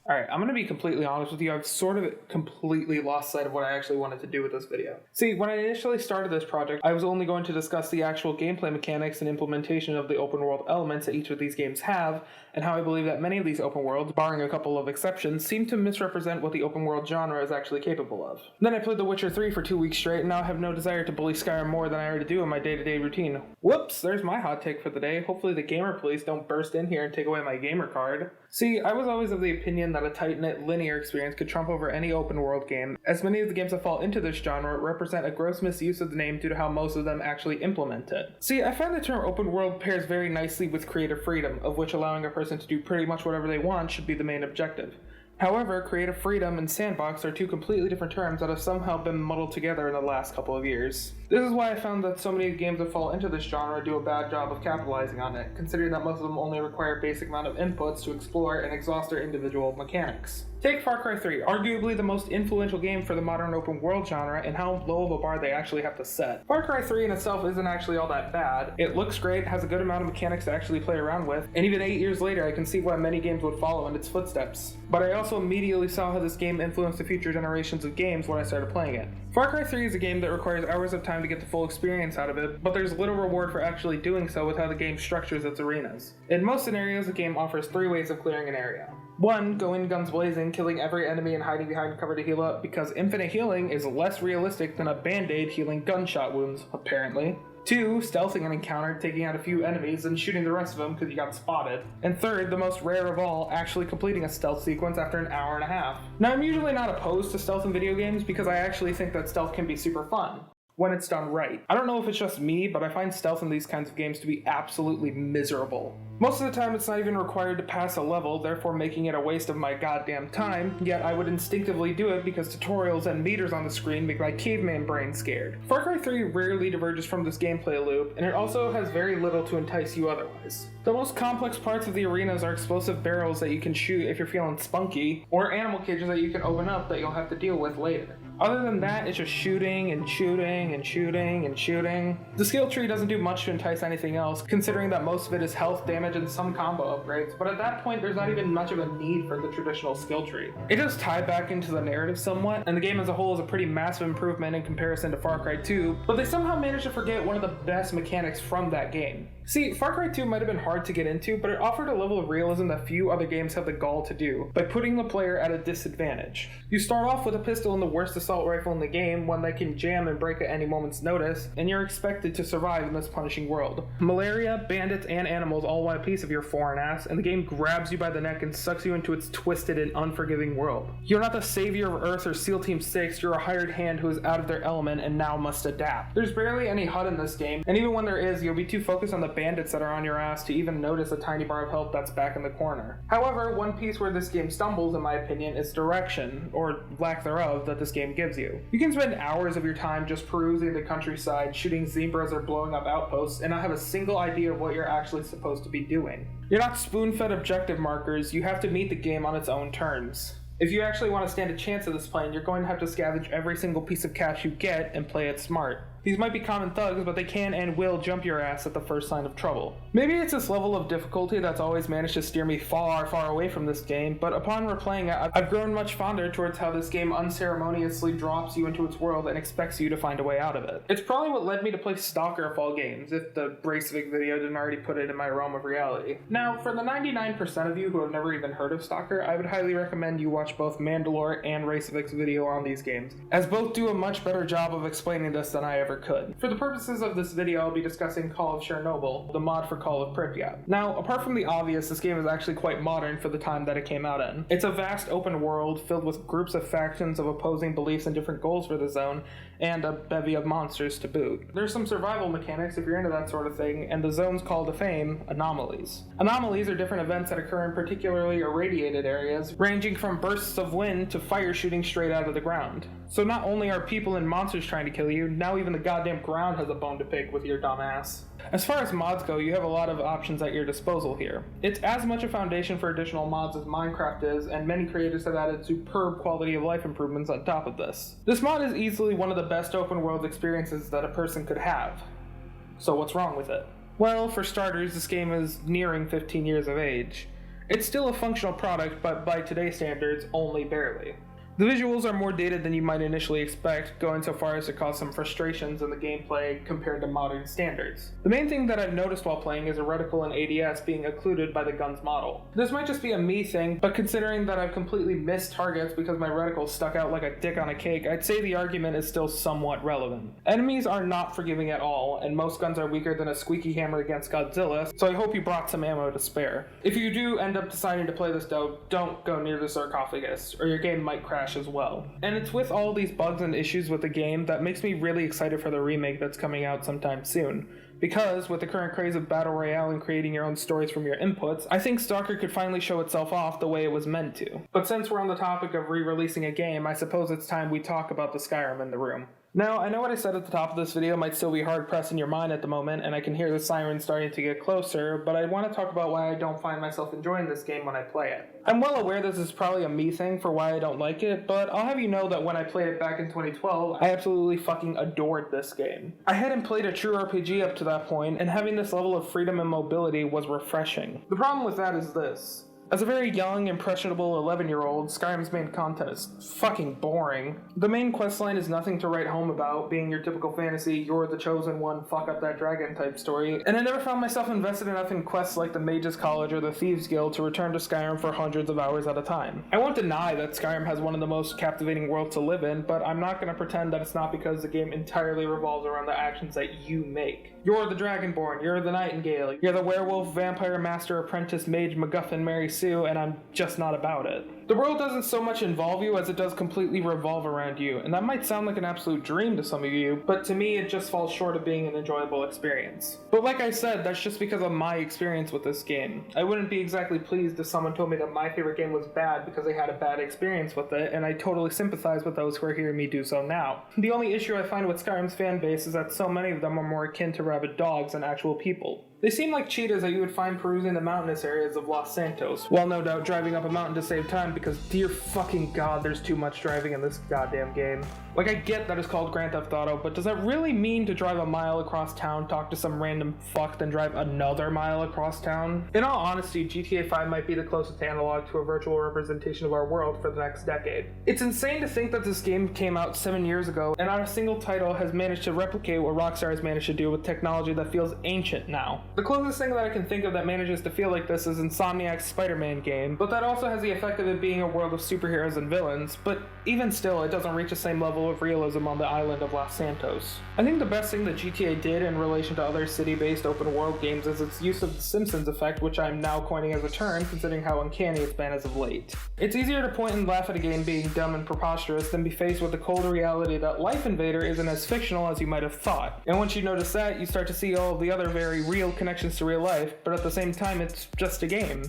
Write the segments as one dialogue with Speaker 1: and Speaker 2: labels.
Speaker 1: Alright, I'm going to be completely honest with you. I've sort of completely lost sight of what I actually wanted to do with this video. See, when I initially started this project, I was only going to discuss the actual gameplay mechanics and implementation of the open world elements that each of these games have, and how I believe that many of these open worlds, barring a couple of exceptions, seem to misrepresent what the open world genre is actually capable of. Then I played The Witcher 3 for 2 weeks straight, and now I have no desire to bully Skyrim more than I already do in my day-to-day routine. Whoops, there's my hot take for the day. Hopefully the gamer police don't burst in here and take away my gamer card. See, I was always of the opinion that a tight-knit linear experience could trump over any open world game, as many of the games that fall into this genre represent a gross misuse of the name due to how most of them actually implement it. See, I find the term open world pairs very nicely with creative freedom, of which allowing a person to do pretty much whatever they want should be the main objective. However, creative freedom and sandbox are two completely different terms that have somehow been muddled together in the last couple of years. This is why I found that so many games that fall into this genre do a bad job of capitalizing on it, considering that most of them only require a basic amount of inputs to explore and exhaust their individual mechanics. Take Far Cry 3, arguably the most influential game for the modern open world genre, and how low of a bar they actually have to set. Far Cry 3 in itself isn't actually all that bad. It looks great, has a good amount of mechanics to actually play around with, and even 8 years later I can see why many games would follow in its footsteps. But I also immediately saw how this game influenced the future generations of games when I started playing it. Far Cry 3 is a game that requires hours of time to get the full experience out of it, but there's little reward for actually doing so with how the game structures its arenas. In most scenarios, the game offers 3 ways of clearing an area. 1. Go in guns blazing, killing every enemy and hiding behind cover to heal up, because infinite healing is less realistic than a band-aid healing gunshot wounds, apparently. 2. Stealthing an encounter, taking out a few enemies and shooting the rest of them because you got spotted. And 3rd, the most rare of all, actually completing a stealth sequence after an hour and a half. Now, I'm usually not opposed to stealth in video games because I actually think that stealth can be super fun when it's done right. I don't know if it's just me, but I find stealth in these kinds of games to be absolutely miserable. Most of the time it's not even required to pass a level, therefore making it a waste of my goddamn time, yet I would instinctively do it because tutorials and meters on the screen make my caveman brain scared. Far Cry 3 rarely diverges from this gameplay loop, and it also has very little to entice you otherwise. The most complex parts of the arenas are explosive barrels that you can shoot if you're feeling spunky, or animal cages that you can open up that you'll have to deal with later. Other than that, it's just shooting and shooting and shooting and shooting. The skill tree doesn't do much to entice anything else, considering that most of it is health damage and some combo upgrades, but at that point there's not even much of a need for the traditional skill tree. It does tie back into the narrative somewhat, and the game as a whole is a pretty massive improvement in comparison to Far Cry 2, but they somehow managed to forget one of the best mechanics from that game. See, Far Cry 2 might have been hard to get into, but it offered a level of realism that few other games have the gall to do, by putting the player at a disadvantage. You start off with a pistol and the worst assault rifle in the game, one that can jam and break at any moment's notice, and you're expected to survive in this punishing world. Malaria, bandits, and animals all want a piece of your foreign ass, and the game grabs you by the neck and sucks you into its twisted and unforgiving world. You're not the savior of Earth or SEAL Team 6, you're a hired hand who is out of their element and now must adapt. There's barely any HUD in this game, and even when there is, you'll be too focused on the bandits that are on your ass to even notice a tiny bar of help that's back in the corner. However, one piece where this game stumbles, in my opinion, is direction, or lack thereof, that this game gives you. You can spend hours of your time just perusing the countryside, shooting zebras or blowing up outposts, and not have a single idea of what you're actually supposed to be doing. You're not spoon-fed objective markers, you have to meet the game on its own terms. If you actually want to stand a chance at this plane, you're going to have to scavenge every single piece of cash you get and play it smart. These might be common thugs, but they can and will jump your ass at the first sign of trouble. Maybe it's this level of difficulty that's always managed to steer me far, far away from this game, but upon replaying it, I've grown much fonder towards how this game unceremoniously drops you into its world and expects you to find a way out of it. It's probably what led me to play Stalker of all games, if the Bracevik video didn't already put it in my realm of reality. Now, for the 99% of you who have never even heard of Stalker, I would highly recommend you watch both Mandalore and Bracevik's video on these games, as both do a much better job of explaining this than I ever could. For the purposes of this video, I'll be discussing Call of Chernobyl, the mod for Call of Pripyat. Now, apart from the obvious, this game is actually quite modern for the time that it came out in. It's a vast open world filled with groups of factions of opposing beliefs and different goals for the zone, and a bevy of monsters to boot. There's some survival mechanics if you're into that sort of thing, and the zone's call to fame, anomalies. Anomalies are different events that occur in particularly irradiated areas, ranging from bursts of wind to fire shooting straight out of the ground. So not only are people and monsters trying to kill you, now even the goddamn ground has a bone to pick with your dumb ass. As far as mods go, you have a lot of options at your disposal here. It's as much a foundation for additional mods as Minecraft is, and many creators have added superb quality of life improvements on top of this. This mod is easily one of the best open world experiences that a person could have. So what's wrong with it? Well, for starters, this game is nearing 15 years of age. It's still a functional product, but by today's standards, only barely. The visuals are more dated than you might initially expect, going so far as to cause some frustrations in the gameplay compared to modern standards. The main thing that I've noticed while playing is a reticle and ADS being occluded by the gun's model. This might just be a me thing, but considering that I've completely missed targets because my reticle stuck out like a dick on a cake, I'd say the argument is still somewhat relevant. Enemies are not forgiving at all, and most guns are weaker than a squeaky hammer against Godzilla, so I hope you brought some ammo to spare. If you do end up deciding to play this though, don't go near the sarcophagus, or your game might crash as well. And it's with all these bugs and issues with the game that makes me really excited for the remake that's coming out sometime soon. Because, with the current craze of Battle Royale and creating your own stories from your inputs, I think Stalker could finally show itself off the way it was meant to. But since we're on the topic of re-releasing a game, I suppose it's time we talk about the Skyrim in the room. Now, I know what I said at the top of this video might still be hard-pressed in your mind at the moment, and I can hear the sirens starting to get closer, but I want to talk about why I don't find myself enjoying this game when I play it. I'm well aware this is probably a me thing for why I don't like it, but I'll have you know that when I played it back in 2012, I absolutely fucking adored this game. I hadn't played a true RPG up to that point, and having this level of freedom and mobility was refreshing. The problem with that is this. As a very young, impressionable 11-year-old, Skyrim's main content is fucking boring. The main questline is nothing to write home about, being your typical fantasy, you're the chosen one, fuck up that dragon type story, and I never found myself invested enough in quests like the Mage's College or the Thieves Guild to return to Skyrim for hundreds of hours at a time. I won't deny that Skyrim has one of the most captivating worlds to live in, but I'm not going to pretend that it's not because the game entirely revolves around the actions that you make. You're the Dragonborn, you're the Nightingale, you're the werewolf, vampire, master, apprentice, mage, MacGuffin, Mary Sue, and I'm just not about it. The world doesn't so much involve you as it does completely revolve around you, and that might sound like an absolute dream to some of you, but to me it just falls short of being an enjoyable experience. But like I said, that's just because of my experience with this game. I wouldn't be exactly pleased if someone told me that my favorite game was bad because they had a bad experience with it, and I totally sympathize with those who are hearing me do so now. The only issue I find with Skyrim's fan base is that so many of them are more akin to rabid dogs than actual people. They seem like cheetahs that you would find perusing the mountainous areas of Los Santos, while no doubt driving up a mountain to save time because dear fucking god there's too much driving in this goddamn game. Like I get that it's called Grand Theft Auto, but does that really mean to drive a mile across town, talk to some random fuck, then drive another mile across town? In all honesty, GTA 5 might be the closest analog to a virtual representation of our world for the next decade. It's insane to think that this game came out 7 years ago, and not a single title has managed to replicate what Rockstar has managed to do with technology that feels ancient now. The closest thing that I can think of that manages to feel like this is Insomniac's Spider-Man game, but that also has the effect of it being a world of superheroes and villains, but even still, it doesn't reach the same level of realism on the island of Los Santos. I think the best thing that GTA did in relation to other city-based open-world games is its use of the Simpsons effect, which I'm now coining as a term considering how uncanny it's been as of late. It's easier to point and laugh at a game being dumb and preposterous than be faced with the cold reality that Life Invader isn't as fictional as you might have thought. And once you notice that, you start to see all of the other very real connections to real life, but at the same time it's just a game,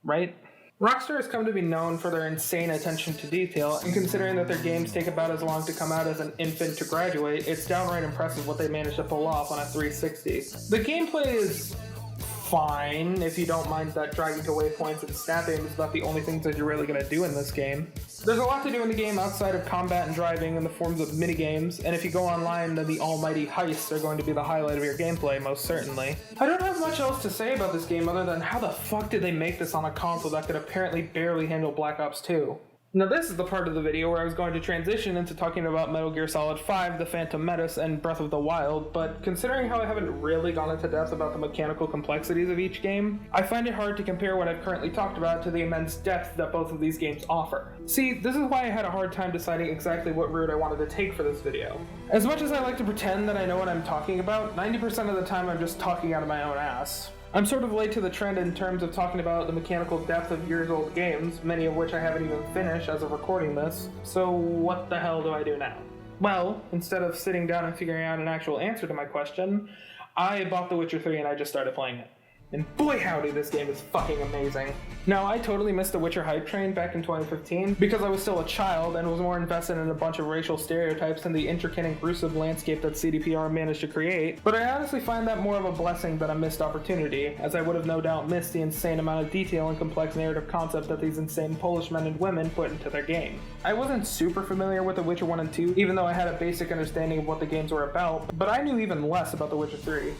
Speaker 1: right? Rockstar has come to be known for their insane attention to detail, and considering that their games take about as long to come out as an infant to graduate, it's downright impressive what they managed to pull off on a 360. The gameplay is fine, if you don't mind that dragging to waypoints and snap aim is about the only things that you're really going to do in this game. There's a lot to do in the game outside of combat and driving in the forms of minigames, and if you go online, then the almighty heists are going to be the highlight of your gameplay, most certainly. I don't have much else to say about this game other than how the fuck did they make this on a console that could apparently barely handle Black Ops 2? Now this is the part of the video where I was going to transition into talking about Metal Gear Solid 5, The Phantom Menace, and Breath of the Wild, but considering how I haven't really gone into depth about the mechanical complexities of each game, I find it hard to compare what I've currently talked about to the immense depth that both of these games offer. See, this is why I had a hard time deciding exactly what route I wanted to take for this video. As much as I like to pretend that I know what I'm talking about, 90% of the time I'm just talking out of my own ass. I'm sort of late to the trend in terms of talking about the mechanical depth of years-old games, many of which I haven't even finished as of recording this, so what the hell do I do now? Well, instead of sitting down and figuring out an actual answer to my question, I bought The Witcher 3 and I just started playing it. And boy howdy, this game is fucking amazing. Now, I totally missed the Witcher hype train back in 2015 because I was still a child and was more invested in a bunch of racial stereotypes and the intricate and gruesome landscape that CDPR managed to create, but I honestly find that more of a blessing than a missed opportunity, as I would have no doubt missed the insane amount of detail and complex narrative concept that these insane Polish men and women put into their game. I wasn't super familiar with The Witcher 1 and 2, even though I had a basic understanding of what the games were about, but I knew even less about The Witcher 3.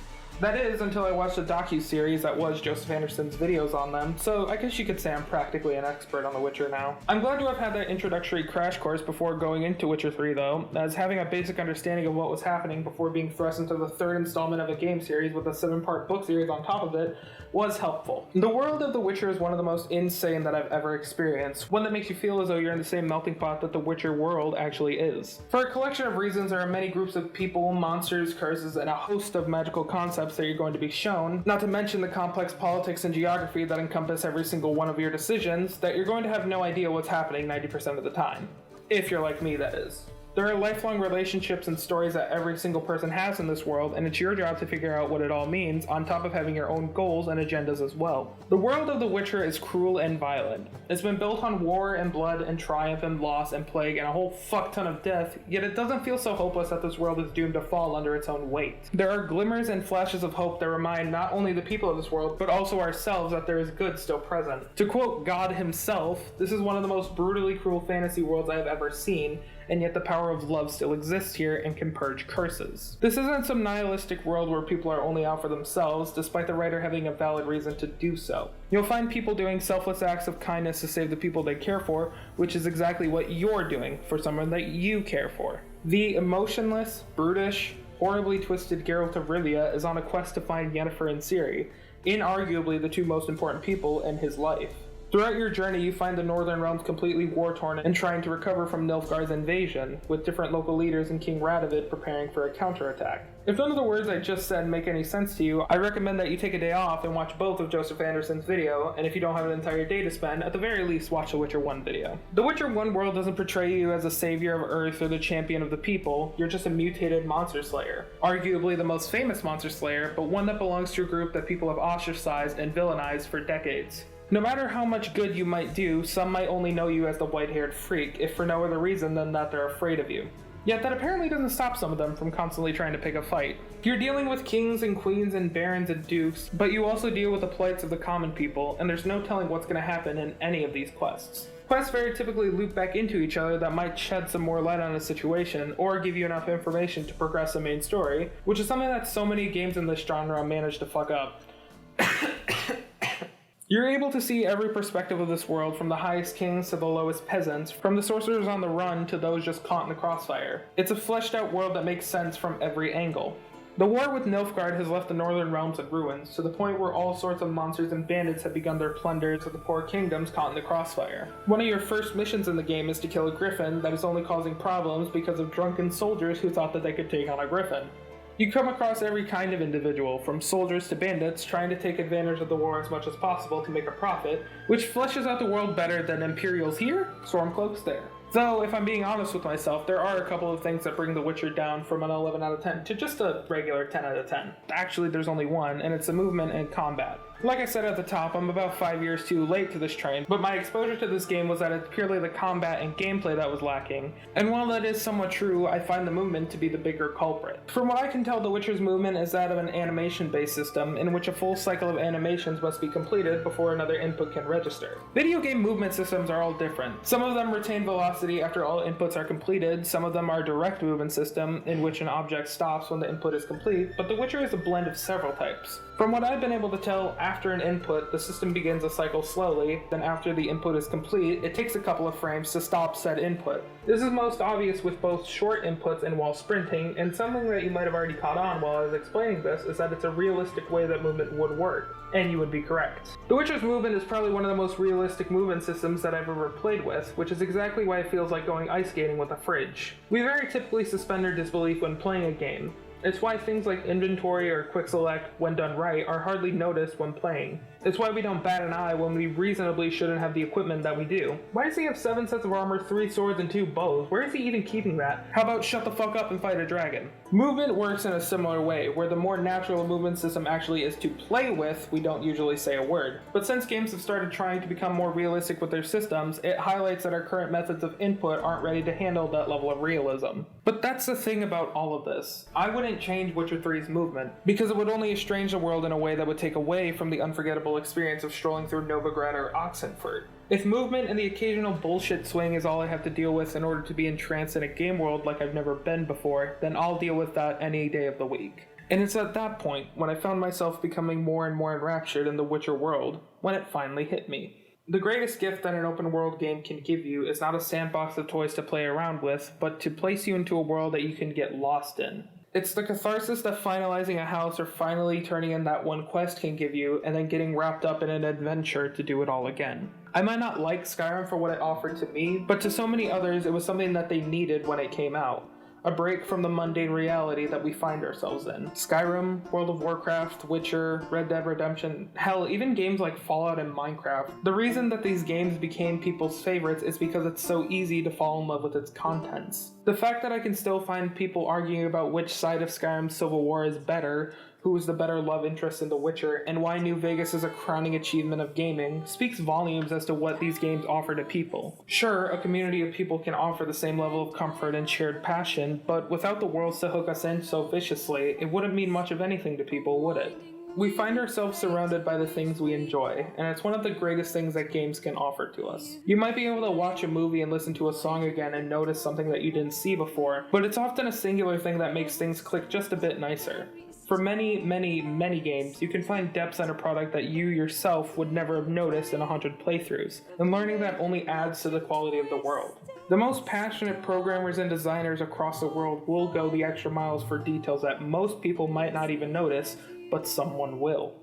Speaker 1: That is, until I watched a docu-series that was Joseph Anderson's videos on them, so I guess you could say I'm practically an expert on The Witcher now. I'm glad to have had that introductory crash course before going into Witcher 3 though, as having a basic understanding of what was happening before being thrust into the third installment of a game series with a 7-part book series on top of it was helpful. The world of The Witcher is one of the most insane that I've ever experienced, one that makes you feel as though you're in the same melting pot that the Witcher world actually is. For a collection of reasons, there are many groups of people, monsters, curses, and a host of magical concepts that you're going to be shown, not to mention the complex politics and geography that encompass every single one of your decisions, that you're going to have no idea what's happening 90% of the time. If you're like me, that is. There are lifelong relationships and stories that every single person has in this world, and it's your job to figure out what it all means, on top of having your own goals and agendas as well. The world of The Witcher is cruel and violent. It's been built on war and blood and triumph and loss and plague and a whole fuck ton of death, yet it doesn't feel so hopeless that this world is doomed to fall under its own weight. There are glimmers and flashes of hope that remind not only the people of this world, but also ourselves that there is good still present. To quote God himself, this is one of the most brutally cruel fantasy worlds I have ever seen, and yet the power of love still exists here and can purge curses. This isn't some nihilistic world where people are only out for themselves, despite the writer having a valid reason to do so. You'll find people doing selfless acts of kindness to save the people they care for, which is exactly what you're doing for someone that you care for. The emotionless, brutish, horribly twisted Geralt of Rivia is on a quest to find Yennefer and Ciri, inarguably the two most important people in his life. Throughout your journey, you find the Northern Realms completely war-torn and trying to recover from Nilfgaard's invasion, with different local leaders and King Radovid preparing for a counterattack. If none of the words I just said make any sense to you, I recommend that you take a day off and watch both of Joseph Anderson's video, and if you don't have an entire day to spend, at the very least watch the Witcher 1 video. The Witcher 1 world doesn't portray you as a savior of Earth or the champion of the people, you're just a mutated monster slayer. Arguably the most famous monster slayer, but one that belongs to a group that people have ostracized and villainized for decades. No matter how much good you might do, some might only know you as the white-haired freak, if for no other reason than that they're afraid of you. Yet that apparently doesn't stop some of them from constantly trying to pick a fight. You're dealing with kings and queens and barons and dukes, but you also deal with the plights of the common people, and there's no telling what's going to happen in any of these quests. Quests very typically loop back into each other that might shed some more light on a situation, or give you enough information to progress the main story, which is something that so many games in this genre manage to fuck up. You're able to see every perspective of this world, from the highest kings to the lowest peasants, from the sorcerers on the run to those just caught in the crossfire. It's a fleshed out world that makes sense from every angle. The war with Nilfgaard has left the Northern Realms in ruins, to the point where all sorts of monsters and bandits have begun their plunders of the poor kingdoms caught in the crossfire. One of your first missions in the game is to kill a griffin that is only causing problems because of drunken soldiers who thought that they could take on a griffin. You come across every kind of individual, from soldiers to bandits, trying to take advantage of the war as much as possible to make a profit, which fleshes out the world better than Imperials here, Stormcloaks there. Though, if I'm being honest with myself, there are a couple of things that bring The Witcher down from an 11 out of 10 to just a regular 10 out of 10. Actually, there's only one, and it's the movement and combat. Like I said at the top, I'm about 5 years too late to this train, but my exposure to this game was that it's purely the combat and gameplay that was lacking, and while that is somewhat true, I find the movement to be the bigger culprit. From what I can tell, The Witcher's movement is that of an animation-based system, in which a full cycle of animations must be completed before another input can register. Video game movement systems are all different. Some of them retain velocity after all inputs are completed, some of them are a direct movement system, in which an object stops when the input is complete, but The Witcher is a blend of several types. From what I've been able to tell, after an input, the system begins a cycle slowly, then after the input is complete, it takes a couple of frames to stop said input. This is most obvious with both short inputs and while sprinting, and something that you might have already caught on while I was explaining this is that it's a realistic way that movement would work, and you would be correct. The Witcher's movement is probably one of the most realistic movement systems that I've ever played with, which is exactly why it feels like going ice skating with a fridge. We very typically suspend our disbelief when playing a game. It's why things like inventory or quick select, when done right, are hardly noticed when playing. It's why we don't bat an eye when we reasonably shouldn't have the equipment that we do. Why does he have 7 sets of armor, 3 swords, and 2 bows? Where is he even keeping that? How about shut the fuck up and fight a dragon? Movement works in a similar way, where the more natural a movement system actually is to play with, we don't usually say a word. But since games have started trying to become more realistic with their systems, it highlights that our current methods of input aren't ready to handle that level of realism. But that's the thing about all of this. I wouldn't change Witcher 3's movement, because it would only estrange the world in a way that would take away from the unforgettable experience of strolling through Novigrad or Oxenfurt. If movement and the occasional bullshit swing is all I have to deal with in order to be entranced in a game world like I've never been before, then I'll deal with that any day of the week. And it's at that point, when I found myself becoming more and more enraptured in the Witcher world, when it finally hit me. The greatest gift that an open world game can give you is not a sandbox of toys to play around with, but to place you into a world that you can get lost in. It's the catharsis that finalizing a house or finally turning in that one quest can give you, and then getting wrapped up in an adventure to do it all again. I might not like Skyrim for what it offered to me, but to so many others it was something that they needed when it came out. A break from the mundane reality that we find ourselves in. Skyrim, World of Warcraft, Witcher, Red Dead Redemption, hell, even games like Fallout and Minecraft. The reason that these games became people's favorites is because it's so easy to fall in love with its contents. The fact that I can still find people arguing about which side of Skyrim's Civil War is better, who is the better love interest in The Witcher, and why New Vegas is a crowning achievement of gaming, speaks volumes as to what these games offer to people. Sure, a community of people can offer the same level of comfort and shared passion, but without the worlds to hook us in so viciously, it wouldn't mean much of anything to people, would it? We find ourselves surrounded by the things we enjoy, and it's one of the greatest things that games can offer to us. You might be able to watch a movie and listen to a song again and notice something that you didn't see before, but it's often a singular thing that makes things click just a bit nicer. For many games, you can find depths in a product that you yourself would never have noticed in 100 playthroughs, and learning that only adds to the quality of the world. The most passionate programmers and designers across the world will go the extra miles for details that most people might not even notice, but someone will.